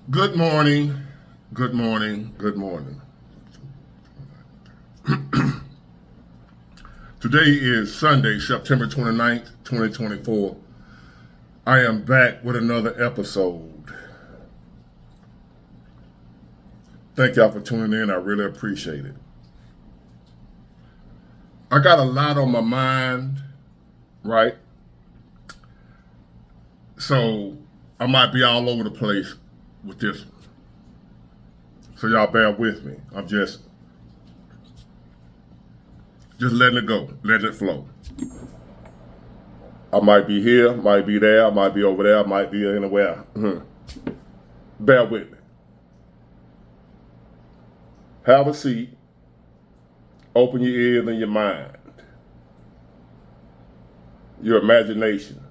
Good morning, good morning, good morning. Today is Sunday, September 29th, 2024. I am back with another episode. Thank y'all for tuning in. I really appreciate it. I got a lot on my mind, right? So I might be all over the place with this one. So y'all bear with me. I'm just letting it go, letting it flow. I might be here, might be there, I might be over there, I might be anywhere. Bear with me. Have a seat, open your ears and your mind, your imagination.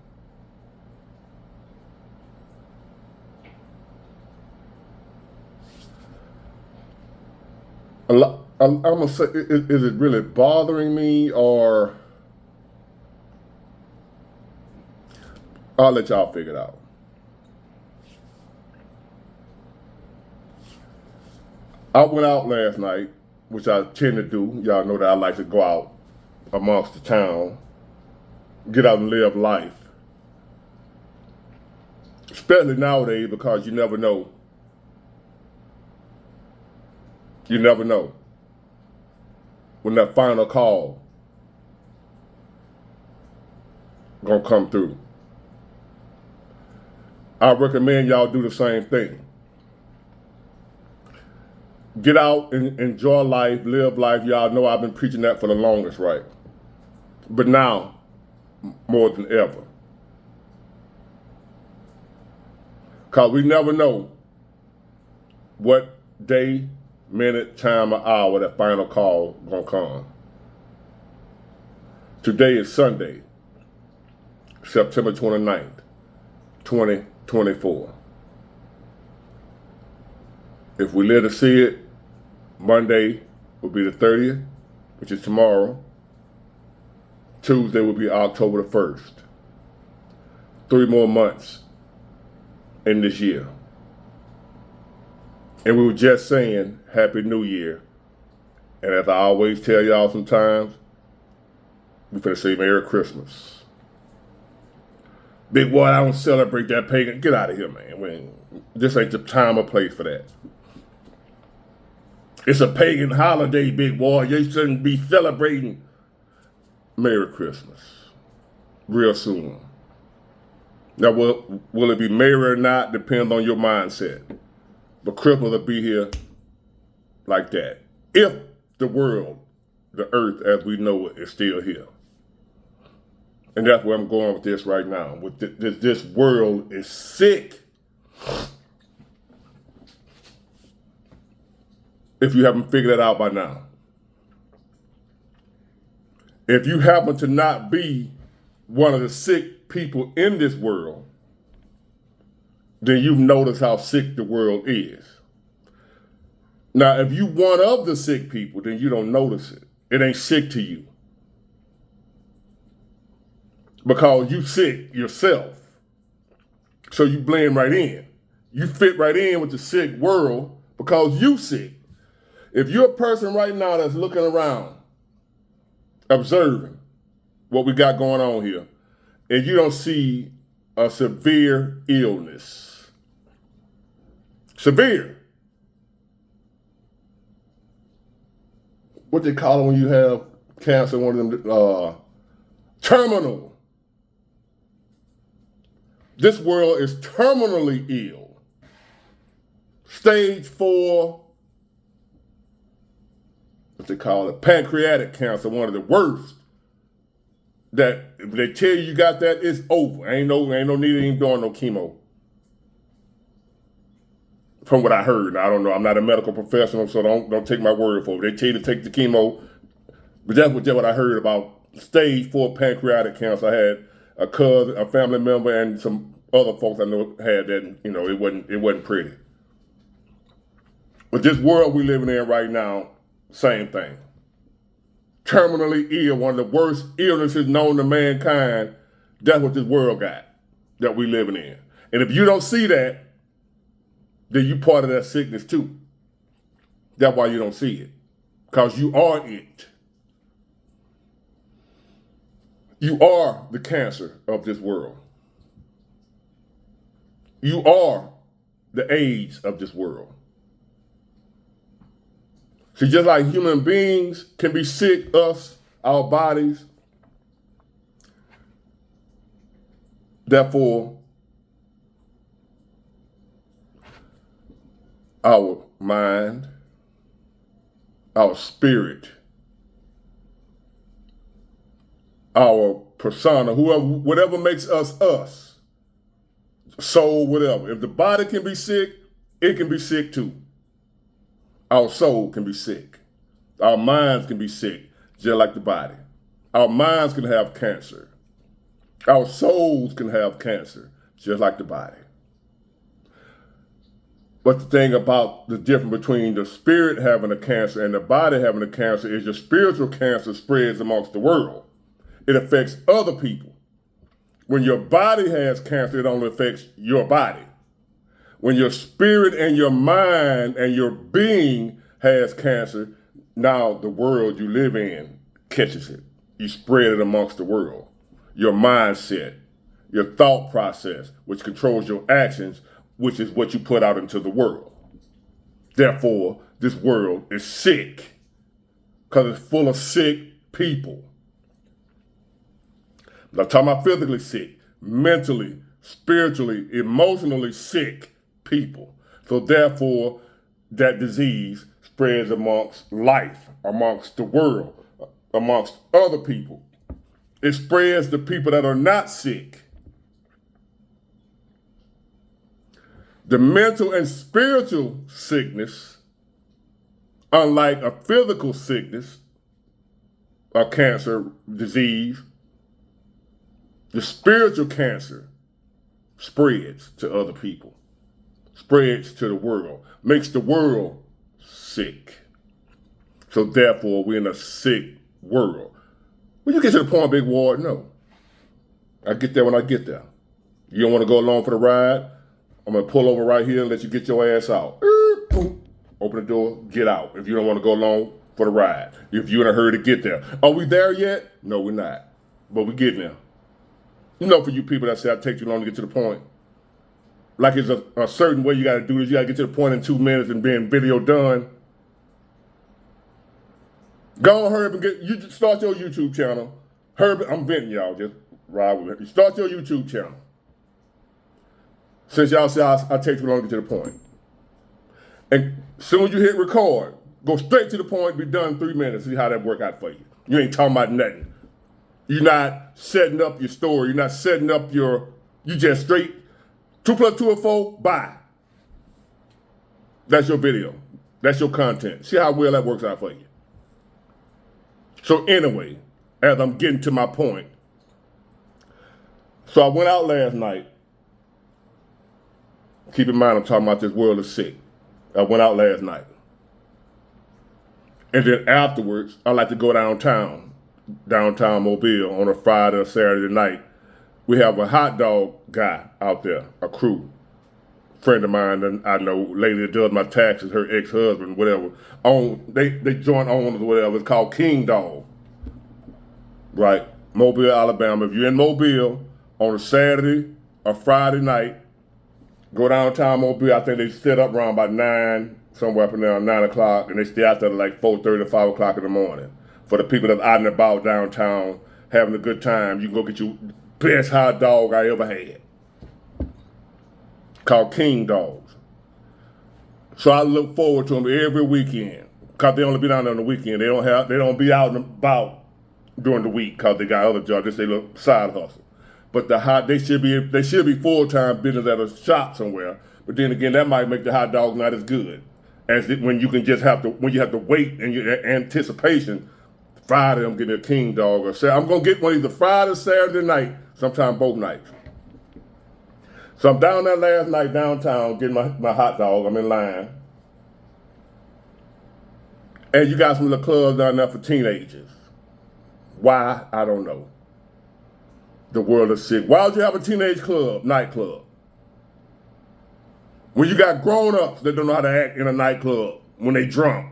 I'm gonna say, is it really bothering me, or I'll let y'all figure it out. I went out last night, which I tend to do. Y'all know that I like to go out amongst the town, get out and live life. Especially nowadays, because you never know. You never know when that final call gonna come through. I recommend y'all do the same thing. Get out and enjoy life, live life. Y'all know I've been preaching that for the longest, right? But now, more than ever. Because we never know what day, minute, time, or hour that final call gonna come. Today is Sunday, September 29th, 2024. If we live to see it, Monday will be the 30th, which is tomorrow. Tuesday will be October the 1st. 3 more months in this year. And we were just saying Happy New Year. And as I always tell y'all sometimes, we're going to say Merry Christmas. Big boy, I don't celebrate that pagan. Get out of here, man. This ain't the time or place for that. It's a pagan holiday, big boy. You shouldn't be celebrating. Merry Christmas. Real soon. Now, will it be merry or not? Depends on your mindset. But Christmas will be here like that. If the world, the earth as we know it, is still here. And that's where I'm going with this right now. With this world is sick. If you haven't figured it out by now. If you happen to not be one of the sick people in this world, then you've noticed how sick the world is. Now, if you one of the sick people, then you don't notice it. It ain't sick to you. Because you sick yourself. So you blend right in. You fit right in with the sick world because you sick. If you're a person right now that's looking around, observing what we got going on here, and you don't see a severe illness. Severe. What they call it when you have cancer, one of them, terminal. This world is terminally ill. Stage 4, what they call it, pancreatic cancer, one of the worst. That if they tell you got that, it's over. Ain't no need of even doing no chemo. From what I heard, I don't know. I'm not a medical professional, so don't take my word for it. They tell you to take the chemo, but that's what I heard about stage 4 pancreatic cancer. I had a cousin, a family member, and some other folks I know had that. You know, it wasn't pretty. But this world we living in right now, same thing. Terminally ill, one of the worst illnesses known to mankind. That's what this world got that we living in. And if you don't see that, then you part of that sickness too. That's why you don't see it. Because you are it. You are the cancer of this world. You are the AIDS of this world. See, just like human beings can be sick, our bodies, therefore, our mind, our spirit, our persona, whatever makes us us, soul, whatever. If the body can be sick, it can be sick too. Our soul can be sick. Our minds can be sick, just like the body. Our minds can have cancer. Our souls can have cancer, just like the body. But the thing about the difference between the spirit having a cancer and the body having a cancer is your spiritual cancer spreads amongst the world. It affects other people. When your body has cancer, it only affects your body. When your spirit and your mind and your being has cancer, now the world you live in catches it. You spread it amongst the world. Your mindset, your thought process, which controls your actions, which is what you put out into the world. Therefore, this world is sick because it's full of sick people. I'm not talking about physically sick, mentally, spiritually, emotionally sick people. So therefore, that disease spreads amongst life, amongst the world, amongst other people. It spreads to people that are not sick. The mental and spiritual sickness, unlike a physical sickness, a cancer disease, the spiritual cancer spreads to other people, spreads to the world, makes the world sick. So therefore, we're in a sick world. When you get to the point, Big Ward, no. I get there when I get there. You don't want to go along for the ride? I'm going to pull over right here and let you get your ass out. Open the door, get out. If you don't want to go along for the ride. If you're in a hurry to get there. Are we there yet? No, we're not. But we're getting there. You know, for you people that say I take too long to get to the point. Like it's a certain way you got to do this. You got to get to the point in 2 minutes and being video done. Go on, Herb, and you start your YouTube channel. Herb, I'm venting y'all. Just ride with it. Start your YouTube channel. Since y'all say I take too long to get to the point. And as soon as you hit record, go straight to the point, be done in 3 minutes, see how that work out for you. You ain't talking about nothing. You're not setting up your story. You're not setting up you just straight 2 + 2 = 4, bye. That's your video. That's your content. See how well that works out for you. So anyway, as I'm getting to my point, so I went out last night. Keep in mind, I'm talking about this world is sick. I went out last night. And then afterwards, I like to go downtown Mobile on a Friday or Saturday night. We have a hot dog guy out there, a crew. Friend of mine that I know, lady that does my taxes, her ex-husband, whatever. They joint owners or whatever. It's called King Dog. Right? Mobile, Alabama. If you're in Mobile on a Saturday or Friday night, go downtown Mobile. I think they set up around about 9, somewhere up and down 9 o'clock, and they stay out there like 4:30 or 5 o'clock in the morning. For the people that's out and about downtown having a good time, you can go get your best hot dog I ever had. Called King Dogs. So I look forward to them every weekend. Cause they only be down there on the weekend. They don't be out and about during the week cause they got other jobs. This they little side hustle. But they should be full-time business at a shop somewhere. But then again, that might make the hot dog not as good as when you have to wait and your anticipation. Friday, I'm getting a King Dog, or Saturday. I'm gonna get one either Friday or Saturday night, sometime both nights. So I'm down there last night downtown getting my hot dog. I'm in line, and you got some little clubs down there for teenagers. Why? I don't know. The world is sick. Why would you have a teenage club, nightclub? When you got grown-ups that don't know how to act in a nightclub when they drunk.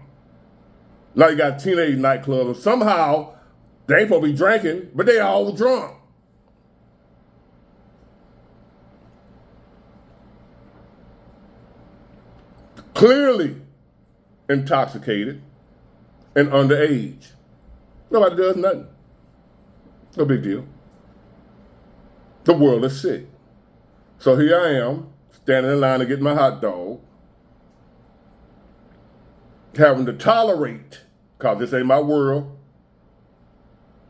Now you got teenage nightclubs, and somehow they ain't supposed to be drinking, but they all drunk. Clearly intoxicated and underage. Nobody does nothing. No big deal. The world is sick. So here I am, standing in line to get my hot dog, having to tolerate, because this ain't my world.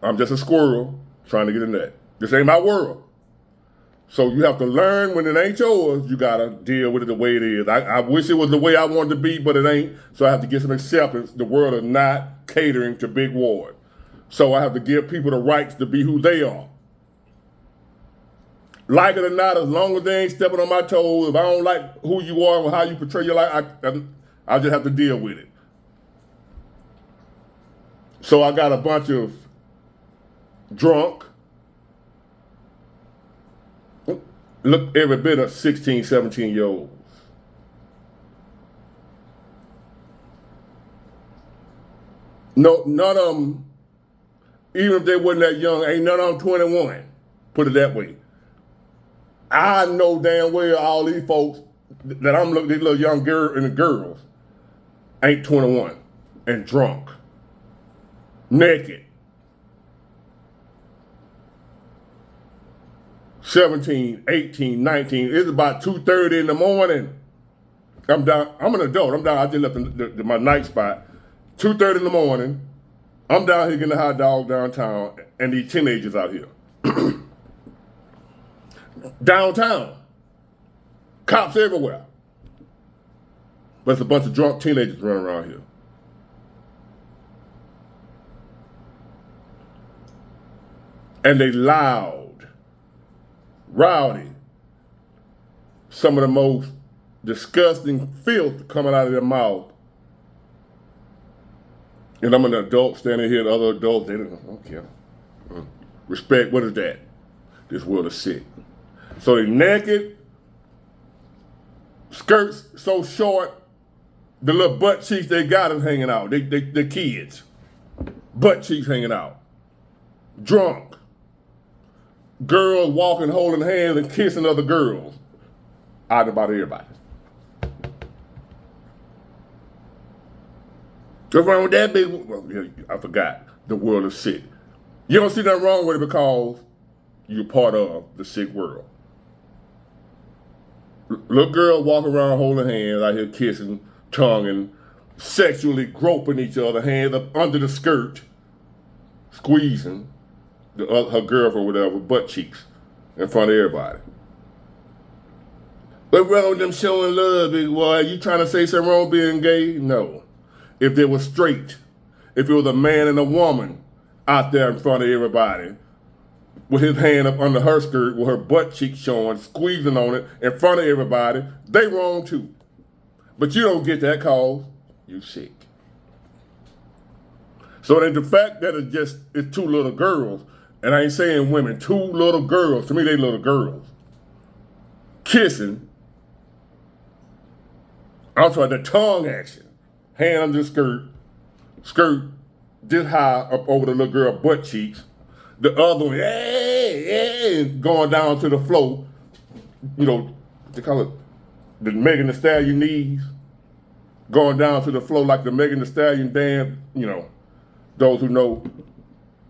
I'm just a squirrel trying to get a nut. This ain't my world. So you have to learn when it ain't yours, you got to deal with it the way it is. I wish it was the way I wanted to be, but it ain't. So I have to get some acceptance. The world is not catering to Big Ward. So I have to give people the rights to be who they are. Like it or not, as long as they ain't stepping on my toes, if I don't like who you are and how you portray your life, I just have to deal with it. So I got a bunch of drunk, look every bit of 16, 17-year-olds. No, none of them, even if they wasn't that young, ain't none of them 21. Put it that way. I know damn well all these folks that I'm looking, these little young girls, ain't 21 and drunk, naked, 17, 18, 19. It's about 2:30 in the morning. I'm down. I'm an adult. I'm down. I just left my night spot. 2:30 in the morning. I'm down here getting a hot dog downtown, and these teenagers out here. Downtown. Cops everywhere. But it's a bunch of drunk teenagers running around here. And they loud, rowdy. Some of the most disgusting filth coming out of their mouth. And I'm an adult standing here, the other adults, they don't care. Respect, what is that? This world is sick. So they naked, skirts so short, the little butt cheeks they got is hanging out. They kids. Butt cheeks hanging out. Drunk. Girls walking, holding hands and kissing other girls. Out about everybody. What's wrong with that big? Well, I forgot. The world is sick. You don't see nothing wrong with it because you're part of the sick world. Little girls walking around holding hands out here kissing, tonguing, sexually groping each other, hands up under the skirt, squeezing her girlfriend or whatever, butt cheeks in front of everybody. What's wrong with them showing love, big boy? You trying to say something wrong being gay? No. If they were straight, if it was a man and a woman out there in front of everybody, with his hand up under her skirt, with her butt cheek showing, squeezing on it in front of everybody, they wrong too. But you don't get that cause you sick. So then the fact that it's two little girls, and I ain't saying women, two little girls, to me they little girls, kissing, I'm talking the tongue action, hand under the skirt this high up over the little girl butt cheeks, the other one, going down to the floor, you know, they call it the Megan Thee Stallion knees, going down to the floor like the Megan Thee Stallion dance, you know, those who know,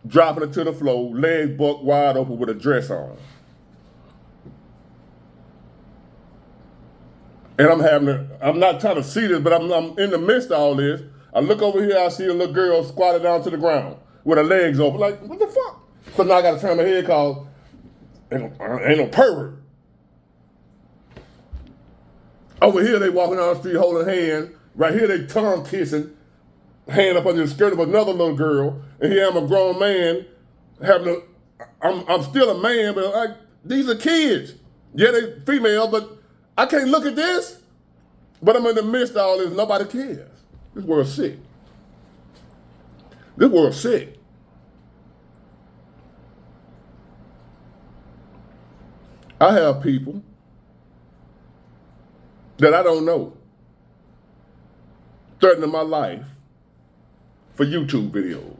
dropping it to the floor, legs buck wide open with a dress on. And I'm not trying to see this, but I'm in the midst of all this. I look over here, I see a little girl squatted down to the ground with her legs open, like, what the fuck? So now I gotta turn my head cause ain't no pervert. Over here they walking down the street holding hands. Right here they tongue kissing, hand up under the skirt of another little girl. And here I'm a grown man I'm still a man, but these are kids. Yeah, they female, but I can't look at this. But I'm in the midst of all this, nobody cares. This world's sick. This world's sick. I have people that I don't know, threatening my life for YouTube videos.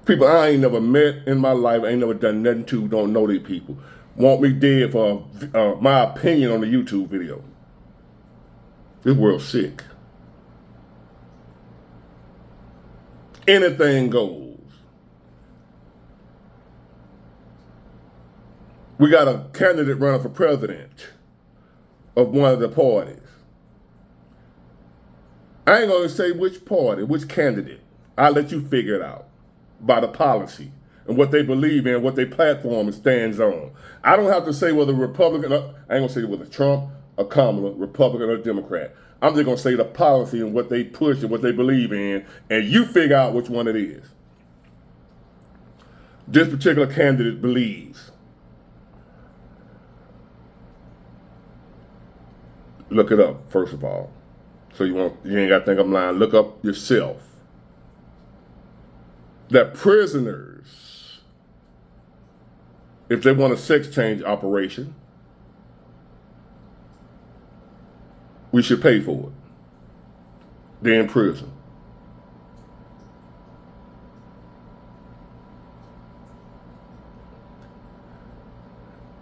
People I ain't never met in my life, ain't never done nothing to, don't know these people, want me dead for my opinion on the YouTube video. This world's sick. Anything goes. We got a candidate running for president of one of the parties. I ain't gonna say which party, which candidate. I'll let you figure it out by the policy and what they believe in, what their platform stands on. I don't have to say whether Republican, I ain't gonna say whether Trump or Kamala, Republican or Democrat. I'm just gonna say the policy and what they push and what they believe in, and you figure out which one it is. This particular candidate believes. Look it up, first of all. So you ain't gotta think I'm lying. Look up yourself. That prisoners, if they want a sex change operation, we should pay for it. They're in prison.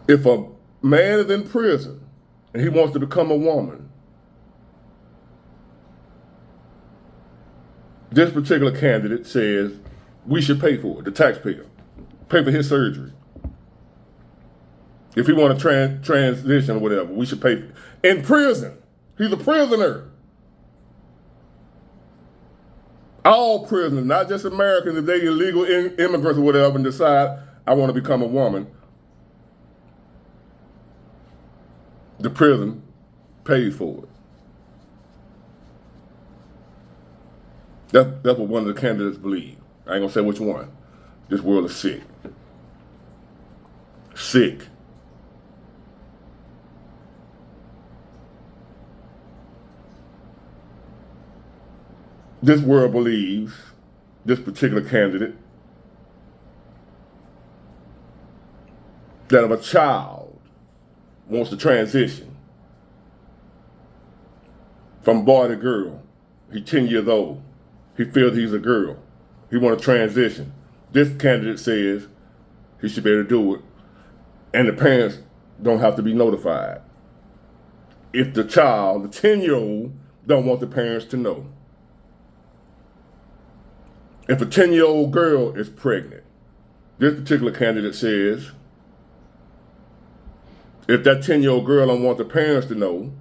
If a man is in prison and he wants to become a woman, this particular candidate says we should pay for it, the taxpayer, pay for his surgery. If he want to transition or whatever, we should pay. In prison, he's a prisoner. All prisoners, not just Americans, if they illegal immigrants or whatever and decide, I want to become a woman, the prison pays for it. That's what one of the candidates believe. I ain't gonna say which one. This world is sick. Sick. This world believes, this particular candidate, that if a child wants to transition from boy to girl, he's 10 years old, he feels he's a girl, he want to transition. This candidate says he should be able to do it, and the parents don't have to be notified. If the child, the 10-year-old, don't want the parents to know. If a 10-year-old girl is pregnant, this particular candidate says if that 10-year-old girl don't want the parents to know,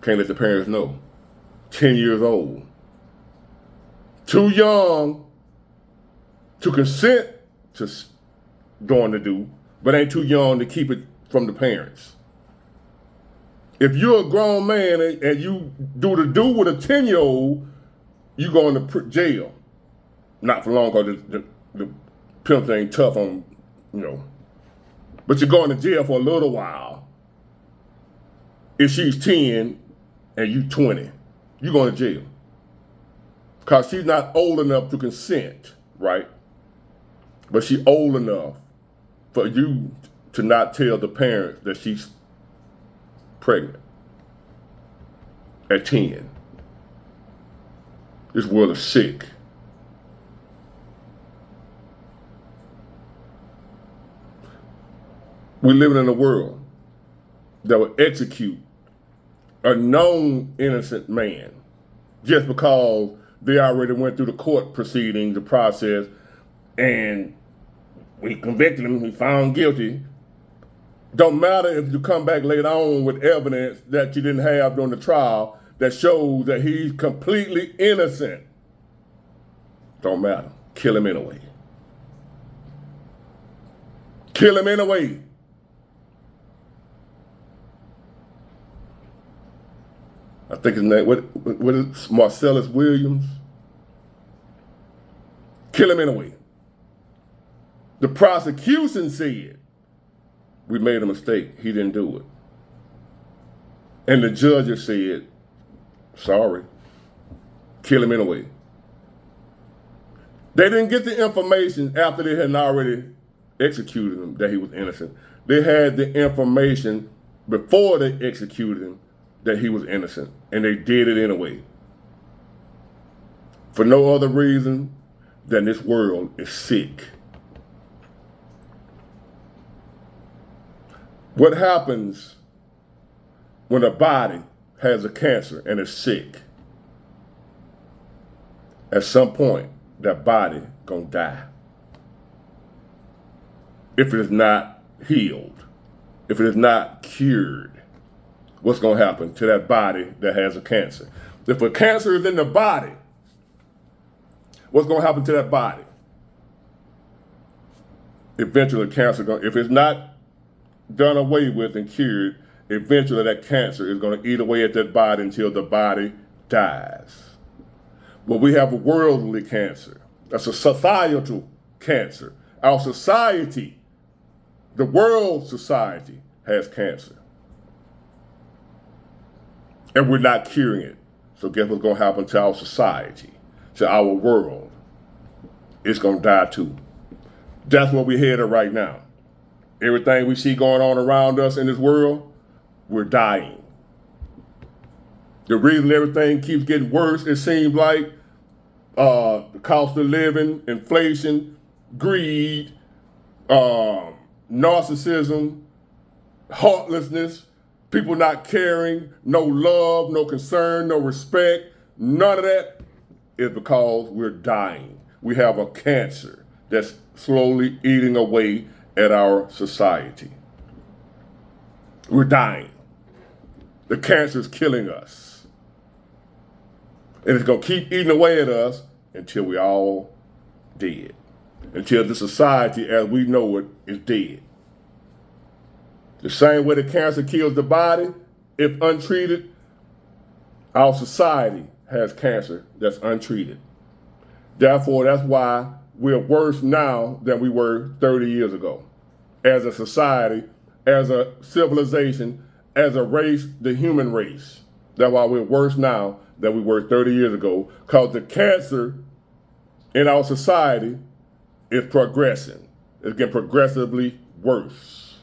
can't let the parents know. 10 years old. Too young to consent to going to do, but ain't too young to keep it from the parents. If you're a grown man and you do with a 10-year-old, you go into jail. Not for long, because the pimp ain't tough on, but you're going to jail for a little while. If she's 10 and you 20, you're going to jail. Because she's not old enough to consent, right? But she's old enough for you to not tell the parents that she's pregnant at 10. This world is sick. We're living in a world that will execute a known innocent man just because they already went through the court proceedings, the process, and we convicted him, we found guilty. Don't matter if you come back later on with evidence that you didn't have during the trial that shows that he's completely innocent. Don't matter. Kill him anyway. Kill him anyway. I think his name, what is Marcellus Williams? Kill him anyway. The prosecution said, we made a mistake, he didn't do it. And the judges said, sorry, kill him anyway. They didn't get the information after they had already executed him that he was innocent. They had the information before they executed him that he was innocent, and they did it anyway. For no other reason than this world is sick. What happens when a body has a cancer and is sick? At some point, that body gonna die. If it is not healed, if it is not cured, what's gonna happen to that body that has a cancer? If a cancer is in the body, what's gonna happen to that body? Eventually, cancer if it's not done away with and cured, eventually that cancer is going to eat away at that body until the body dies. But we have a worldly cancer. That's a societal cancer. Our society, the world society, has cancer. And we're not curing it. So guess what's going to happen to our society, to our world? It's going to die too. That's where we're headed right now. Everything we see going on around us in this world, we're dying. The reason everything keeps getting worse, it seems like, the cost of living, inflation, greed, narcissism, heartlessness, people not caring, no love, no concern, no respect, none of that is because we're dying. We have a cancer that's slowly eating away at our society. We're dying. The cancer is killing us. And it's going to keep eating away at us until we all dead. Until the society as we know it is dead. The same way the cancer kills the body, if untreated, our society has cancer that's untreated. Therefore, that's why we're worse now than we were 30 years ago. As a society, as a civilization, as a race, the human race. That's why we're worse now than we were 30 years ago, because the cancer in our society is progressing. It's getting progressively worse.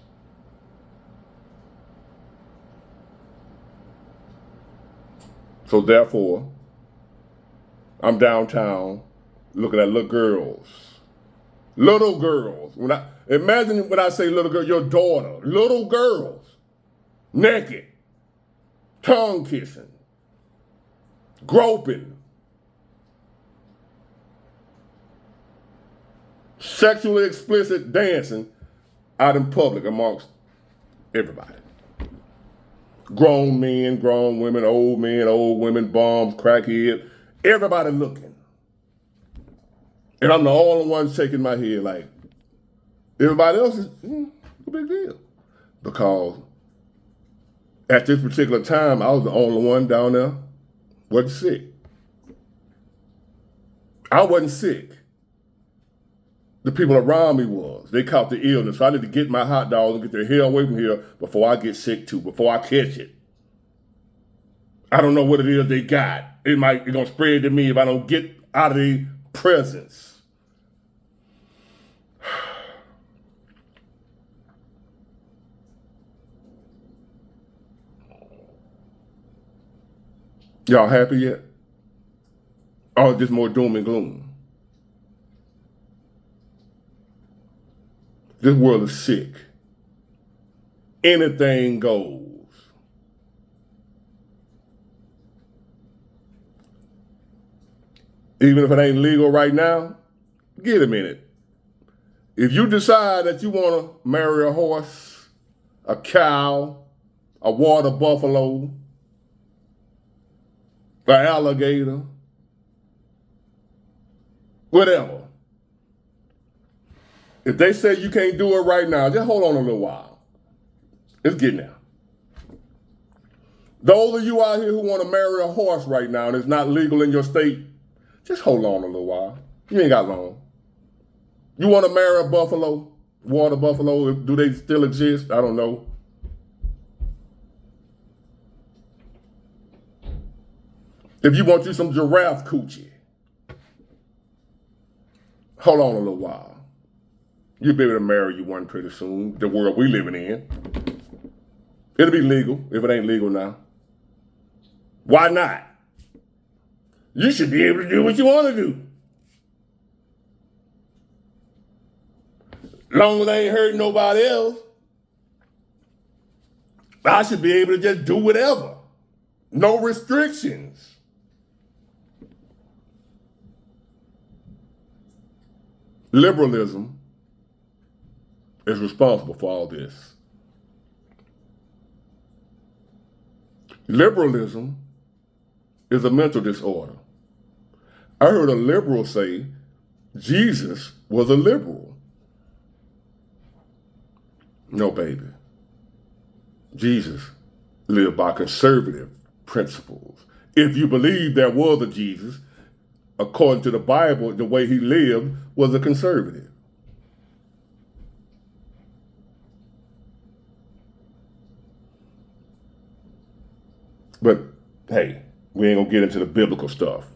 So therefore, I'm downtown looking at little girls. Little girls. Imagine when I say little girl, your daughter. Little girls. Naked. Tongue kissing. Groping. Sexually explicit dancing out in public amongst everybody. Grown men, grown women, old men, old women, bums, crackheads. Everybody looking. And I'm the only one shaking my head like, everybody else is, no big deal. Because at this particular time, I was the only one down there wasn't sick. I wasn't sick. The people around me was. They caught the illness. So I need to get my hot dogs and get the hell away from here before I get sick too, before I catch it. I don't know what it is they got. It's gonna spread to me if I don't get out of the presence. Y'all happy yet? Or just more doom and gloom? This world is sick. Anything goes. Even if it ain't legal right now, get a minute. If you decide that you want to marry a horse, a cow, a water buffalo, an alligator, whatever. If they say you can't do it right now, just hold on a little while. It's getting there. Those of you out here who want to marry a horse right now and it's not legal in your state, just hold on a little while. You ain't got long. You want to marry a buffalo, water buffalo, do they still exist? I don't know. If you want you some giraffe coochie, hold on a little while. You'll be able to marry you one pretty soon, the world we living in. It'll be legal if it ain't legal now. Why not? You should be able to do what you want to do. Long as I ain't hurting nobody else, I should be able to just do whatever. No restrictions. Liberalism is responsible for all this. Liberalism is a mental disorder. I heard a liberal say Jesus was a liberal. No, baby. Jesus lived by conservative principles. If you believe there was a Jesus, according to the Bible, the way he lived was a conservative. But hey, we ain't gonna get into the biblical stuff.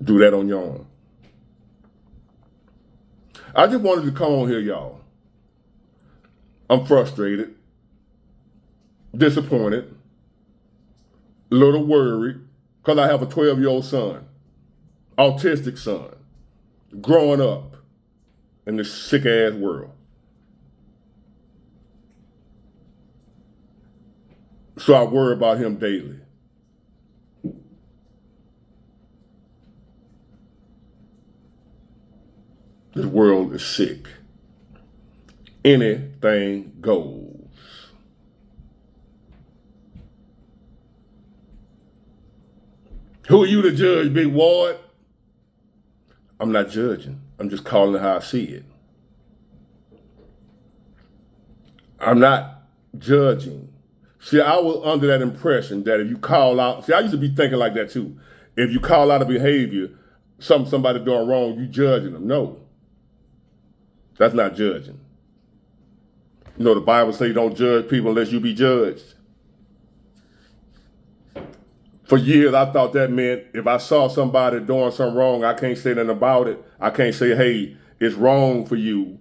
Do that on your own. I just wanted to come on here, y'all. I'm frustrated, disappointed, a little worried, because I have a 12-year-old son, autistic son, growing up in this sick-ass world. So I worry about him daily. This world is sick. Anything goes. Who are you to judge, Big Ward? I'm not judging. I'm just calling it how I see it. I'm not judging. See, I was under that impression that if you call out, see, I used to be thinking like that too. If you call out a behavior, somebody doing wrong, you judging them. No. That's not judging. You know, the Bible says you don't judge people unless you be judged. For years, I thought that meant if I saw somebody doing something wrong, I can't say nothing about it. I can't say, hey, it's wrong for you,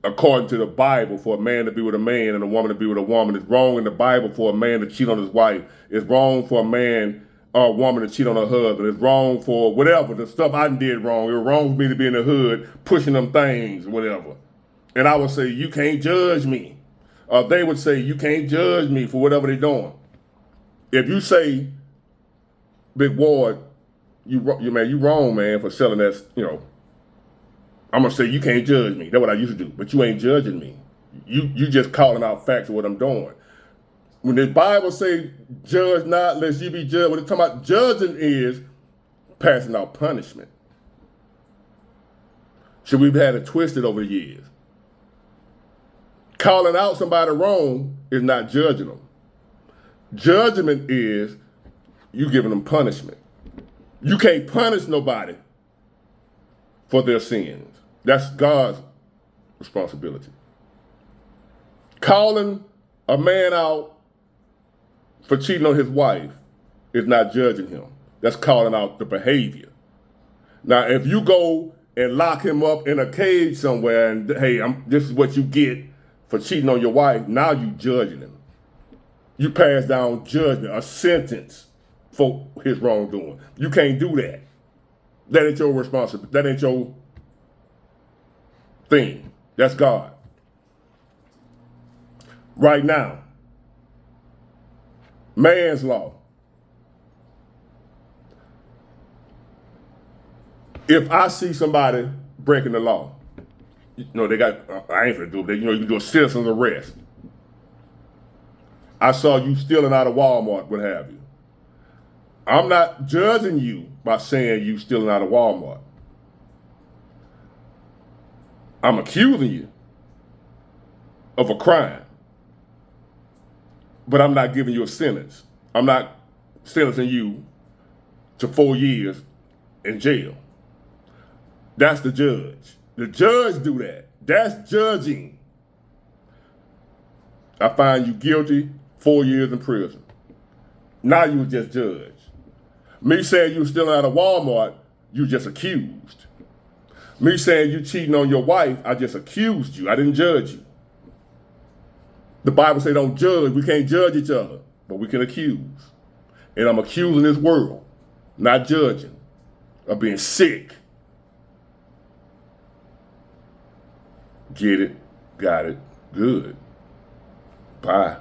according to the Bible, for a man to be with a man and a woman to be with a woman. It's wrong in the Bible for a man to cheat on his wife. It's wrong for a man or a woman to cheat on her husband. It's wrong for whatever, the stuff I did wrong. It was wrong for me to be in the hood pushing them things, whatever. And I would say, you can't judge me. Or they would say, you can't judge me for whatever they're doing. If you say, Big Ward, you wrong, man, for selling that, I'm going to say, you can't judge me. That's what I used to do. But you ain't judging me. You just calling out facts of what I'm doing. When the Bible say, judge not, lest you be judged, what it's talking about judging is passing out punishment. So we've had it twisted over the years. Calling out somebody wrong is not judging them. Judgment is you giving them punishment. You can't punish nobody for their sins. That's God's responsibility. Calling a man out for cheating on his wife is not judging him. That's calling out the behavior. Now, if you go and lock him up in a cage somewhere and, hey, this is what you get for cheating on your wife, now you judging him. You pass down judgment, a sentence for his wrongdoing. You can't do that. That ain't your responsibility. That ain't your thing. That's God. Right now, man's law. If I see somebody breaking the law, they got, I ain't finna do it, you can do a citizen's arrest. I saw you stealing out of Walmart, what have you. I'm not judging you by saying you stealing out of Walmart. I'm accusing you of a crime. But I'm not giving you a sentence. I'm not sentencing you to 4 years in jail. That's the judge. The judge do that. That's judging. I find you guilty, 4 years in prison. Now you just judge. Me saying you stealing out of Walmart, you just accused. Me saying you cheating on your wife, I just accused you. I didn't judge you. The Bible say don't judge. We can't judge each other, but we can accuse. And I'm accusing this world, not judging, of being sick. Get it, got it, good. Bye.